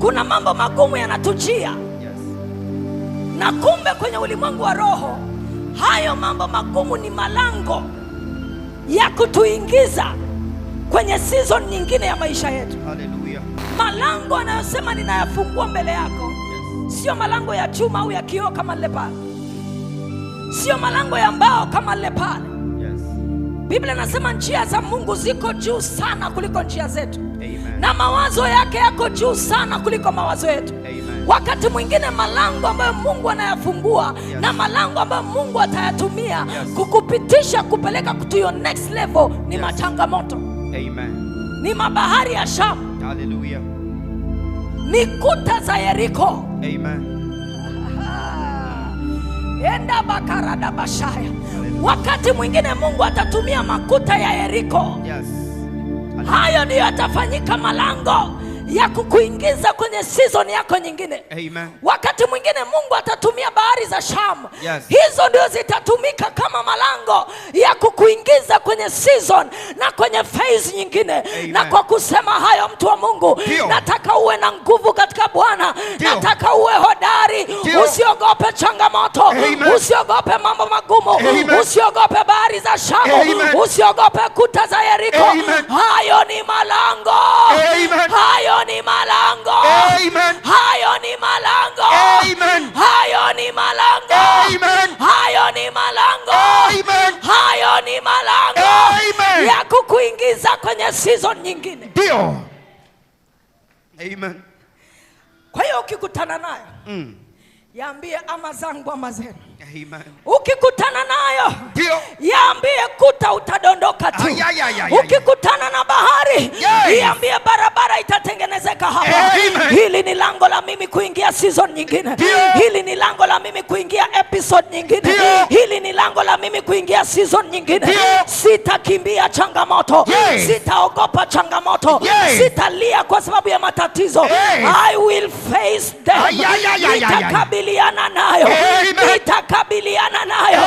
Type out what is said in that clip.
kuna mambo magumu yanatujia. Na kumbe kwenye ulimwengu wa roho, hayo mambo magumu ni malango ya kutuingiza kwenye season nyingine ya maisha yetu. Hallelujah. Malango anayosema ninayafungua mbele yako, sio malango ya chuma au ya kioo kama lile pale, sio malango ya mbao kama lile pale. Biblia inasema njia za Mungu ziko juu sana kuliko njia zetu. Amen. Na mawazo yake yako juu sana kuliko mawazo yetu. Amen. Wakati mwingine malango ambayo Mungu anayafungua, na malango ambayo Mungu atayatumia kukupitisha kupeleka to your next level ni machangamoto. Amen. Ni mabahari ya Shamu. Hallelujah. Ni kuta za Yeriko. Amen. Enda bakarada bashaya. Wakati mwingine Mungu atatumia makuta ya Yeriko. Yes. Hayo ndiyo yatafanyika malango ya kukuingiza kwenye season yako nyingine. Amen. Wakati mwingine Mungu atatumia bahari za Shamu. Yes. Hizo ndio zitatumika kama malango ya kukuingiza kwenye season na kwenye phase nyingine. Amen. Na kwa kusema hayo, mtu wa Mungu, Dio. nataka uwe na nguvu katika Bwana. Dio. Nataka uwe hodari. Dio. Usiogope changamoto. Amen. Usiogope mambo magumu. Amen. Usiogope bahari za Shamu. Amen. Usiogope kuta za Yeriko. Amen. Hayo ni malango. Amen. Hayo ni malango. Amen. Hayo ni malango. Amen. Hayo ni malango. Amen. Hayo ni malango. Amen. Hayo ni malango. Amen. Ya kukuingiza kwenye season nyingine. Ndio. Amen. Kwa hiyo ukikutana nayo, yaambie ama zangu ama zenu. Amen. Ukikutana nayo, Ndio. yaambie kuta utadondoka tu. Ukikutana na bahari, yaambie barabara itatengenezeka hapa. Amen. Hili ni lango la mimi kuingia season nyingine. Hili ni lango la mimi kuingia episode nyingine. Hili ni lango la mimi kuingia season nyingine. Sitakimbia changamoto. Sitaogopa changamoto. Sitalia kwa sababu ya matatizo. I will face them. Nitakabiliana nayo. Nitakabiliana nayo.